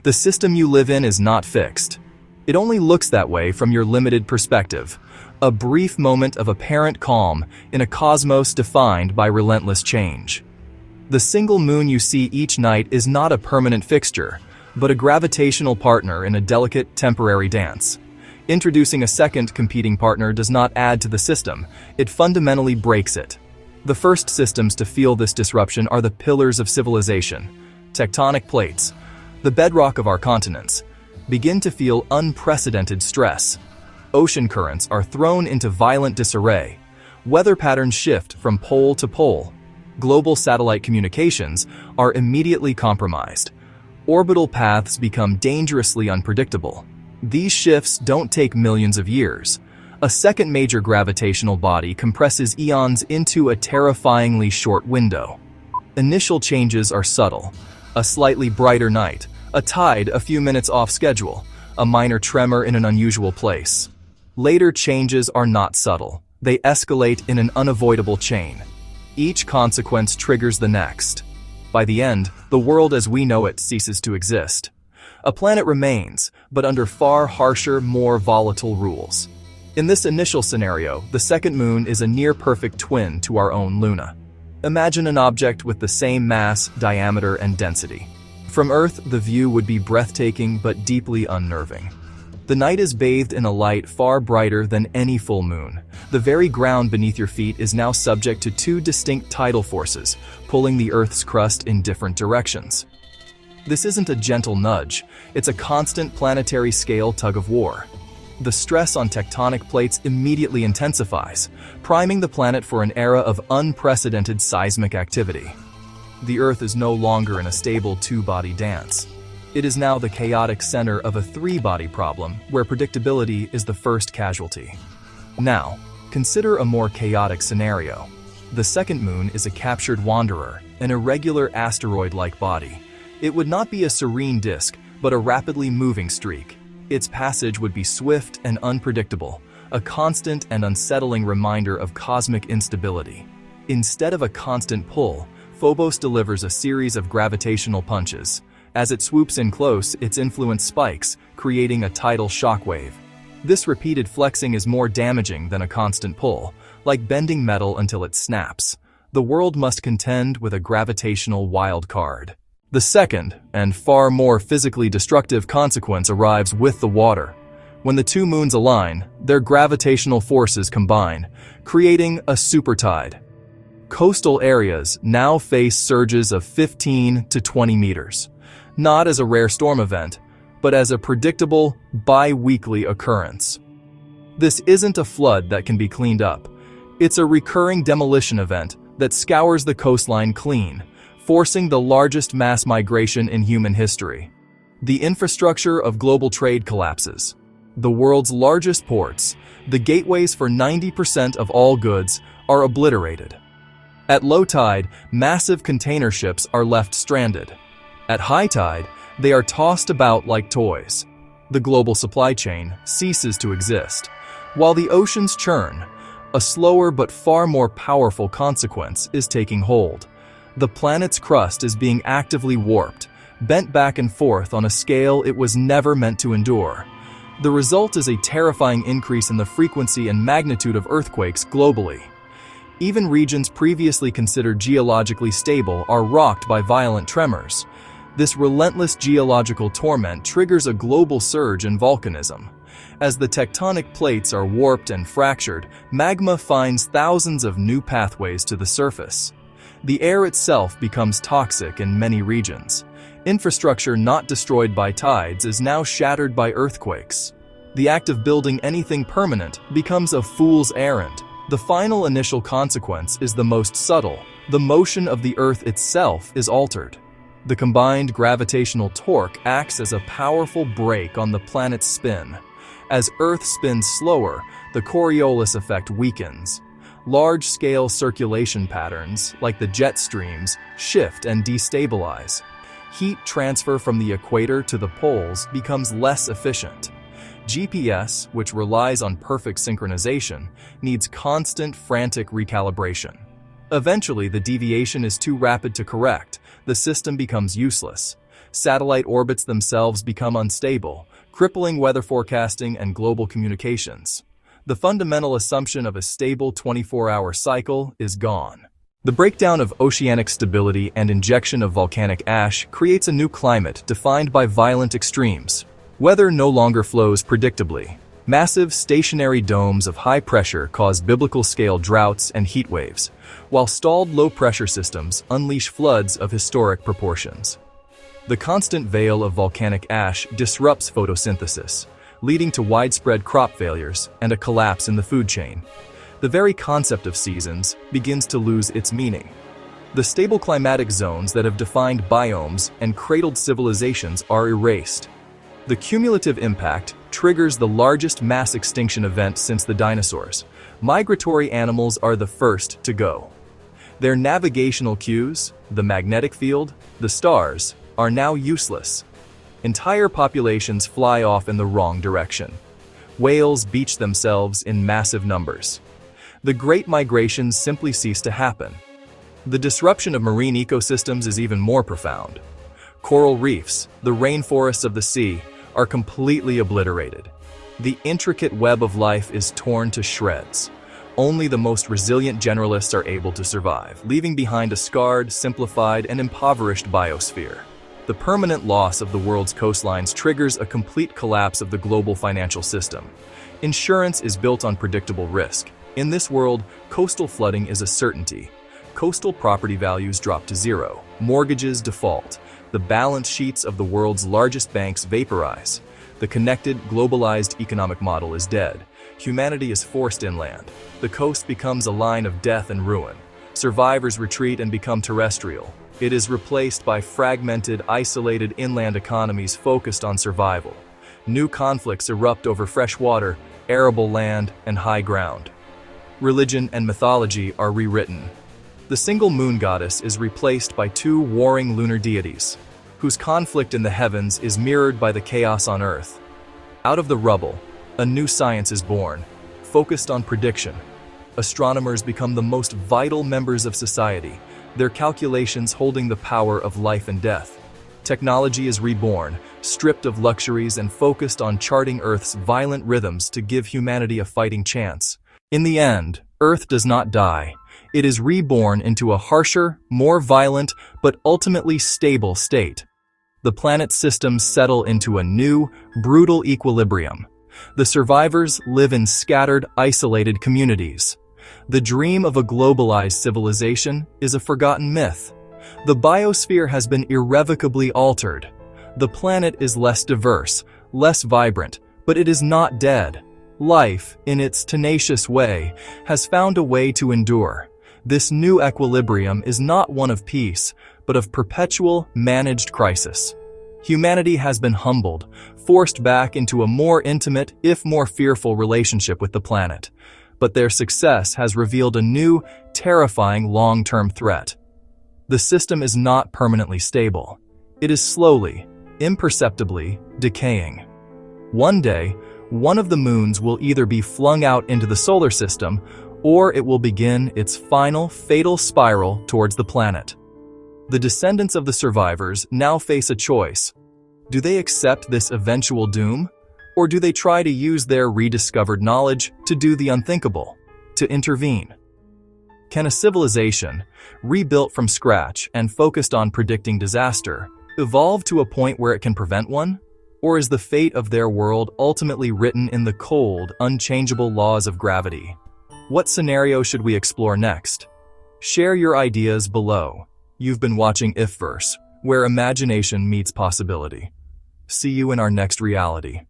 The system you live in is not fixed. It only looks that way from your limited perspective, a brief moment of apparent calm in a cosmos defined by relentless change. The single moon you see each night is not a permanent fixture, but a gravitational partner in a delicate, temporary dance. Introducing a second competing partner does not add to the system, it fundamentally breaks it. The first systems to feel this disruption are the pillars of civilization. Tectonic plates, the bedrock of our continents, begin to feel unprecedented stress. Ocean currents are thrown into violent disarray. Weather patterns shift from pole to pole. Global satellite communications are immediately compromised. Orbital paths become dangerously unpredictable. These shifts don't take millions of years. A second major gravitational body compresses eons into a terrifyingly short window. Initial changes are subtle. A slightly brighter night, a tide a few minutes off schedule, a minor tremor in an unusual place. Later changes are not subtle. They escalate in an unavoidable chain. Each consequence triggers the next. By the end, the world as we know it ceases to exist. A planet remains, but under far harsher, more volatile rules. In this initial scenario, the second moon is a near-perfect twin to our own Luna. Imagine an object with the same mass, diameter, and density. From Earth, the view would be breathtaking but deeply unnerving. The night is bathed in a light far brighter than any full moon. The very ground beneath your feet is now subject to two distinct tidal forces, pulling the Earth's crust in different directions. This isn't a gentle nudge, it's a constant planetary scale tug-of-war. The stress on tectonic plates immediately intensifies, priming the planet for an era of unprecedented seismic activity. The Earth is no longer in a stable two-body dance. It is now the chaotic center of a three-body problem where predictability is the first casualty. Now, consider a more chaotic scenario. The second moon is a captured wanderer, an irregular asteroid-like body. It would not be a serene disk, but a rapidly moving streak. Its passage would be swift and unpredictable, a constant and unsettling reminder of cosmic instability. Instead of a constant pull, Phobos delivers a series of gravitational punches. As it swoops in close, its influence spikes, creating a tidal shockwave. This repeated flexing is more damaging than a constant pull, like bending metal until it snaps. The world must contend with a gravitational wild card. The second, and far more physically destructive consequence arrives with the water. When the two moons align, their gravitational forces combine, creating a supertide. Coastal areas now face surges of 15 to 20 meters, not as a rare storm event, but as a predictable, bi-weekly occurrence. This isn't a flood that can be cleaned up. It's a recurring demolition event that scours the coastline clean, forcing the largest mass migration in human history. The infrastructure of global trade collapses. The world's largest ports, the gateways for 90% of all goods, are obliterated. At low tide, massive container ships are left stranded. At high tide, they are tossed about like toys. The global supply chain ceases to exist. While the oceans churn, a slower but far more powerful consequence is taking hold. The planet's crust is being actively warped, bent back and forth on a scale it was never meant to endure. The result is a terrifying increase in the frequency and magnitude of earthquakes globally. Even regions previously considered geologically stable are rocked by violent tremors. This relentless geological torment triggers a global surge in volcanism. As the tectonic plates are warped and fractured, magma finds thousands of new pathways to the surface. The air itself becomes toxic in many regions. Infrastructure not destroyed by tides is now shattered by earthquakes. The act of building anything permanent becomes a fool's errand. The final initial consequence is the most subtle. The motion of the Earth itself is altered. The combined gravitational torque acts as a powerful brake on the planet's spin. As Earth spins slower, the Coriolis effect weakens. Large-scale circulation patterns, like the jet streams, shift and destabilize. Heat transfer from the equator to the poles becomes less efficient. GPS, which relies on perfect synchronization, needs constant, frantic recalibration. Eventually, the deviation is too rapid to correct. The system becomes useless. Satellite orbits themselves become unstable, crippling weather forecasting and global communications. The fundamental assumption of a stable 24-hour cycle is gone. The breakdown of oceanic stability and injection of volcanic ash creates a new climate defined by violent extremes. Weather no longer flows predictably. Massive stationary domes of high pressure cause biblical-scale droughts and heat waves, while stalled low-pressure systems unleash floods of historic proportions. The constant veil of volcanic ash disrupts photosynthesis, leading to widespread crop failures and a collapse in the food chain. The very concept of seasons begins to lose its meaning. The stable climatic zones that have defined biomes and cradled civilizations are erased. The cumulative impact triggers the largest mass extinction event since the dinosaurs. Migratory animals are the first to go. Their navigational cues, the magnetic field, the stars, are now useless. Entire populations fly off in the wrong direction. Whales beach themselves in massive numbers. The Great Migrations simply cease to happen. The disruption of marine ecosystems is even more profound. Coral reefs, the rainforests of the sea, are completely obliterated. The intricate web of life is torn to shreds. Only the most resilient generalists are able to survive, leaving behind a scarred, simplified, and impoverished biosphere. The permanent loss of the world's coastlines triggers a complete collapse of the global financial system. Insurance is built on predictable risk. In this world, coastal flooding is a certainty. Coastal property values drop to zero. Mortgages default. The balance sheets of the world's largest banks vaporize. The connected, globalized economic model is dead. Humanity is forced inland. The coast becomes a line of death and ruin. Survivors retreat and become terrestrial. It is replaced by fragmented, isolated inland economies focused on survival. New conflicts erupt over fresh water, arable land, and high ground. Religion and mythology are rewritten. The single moon goddess is replaced by two warring lunar deities, whose conflict in the heavens is mirrored by the chaos on Earth. Out of the rubble, a new science is born, focused on prediction. Astronomers become the most vital members of society, their calculations holding the power of life and death. Technology is reborn, stripped of luxuries and focused on charting Earth's violent rhythms to give humanity a fighting chance. In the end, Earth does not die. It is reborn into a harsher, more violent, but ultimately stable state. The planet's systems settle into a new, brutal equilibrium. The survivors live in scattered, isolated communities. The dream of a globalized civilization is a forgotten myth. The biosphere has been irrevocably altered. The planet is less diverse, less vibrant, but it is not dead. Life, in its tenacious way, has found a way to endure. This new equilibrium is not one of peace, but of perpetual, managed crisis. Humanity has been humbled, forced back into a more intimate, if more fearful relationship with the planet. But their success has revealed a new, terrifying long-term threat. The system is not permanently stable. It is slowly, imperceptibly, decaying. One day, one of the moons will either be flung out into the solar system, or it will begin its final, fatal spiral towards the planet. The descendants of the survivors now face a choice. Do they accept this eventual doom, or do they try to use their rediscovered knowledge to do the unthinkable, to intervene? Can a civilization, rebuilt from scratch and focused on predicting disaster, evolve to a point where it can prevent one? Or is the fate of their world ultimately written in the cold, unchangeable laws of gravity? What scenario should we explore next? Share your ideas below. You've been watching IfVerse, where imagination meets possibility. See you in our next reality.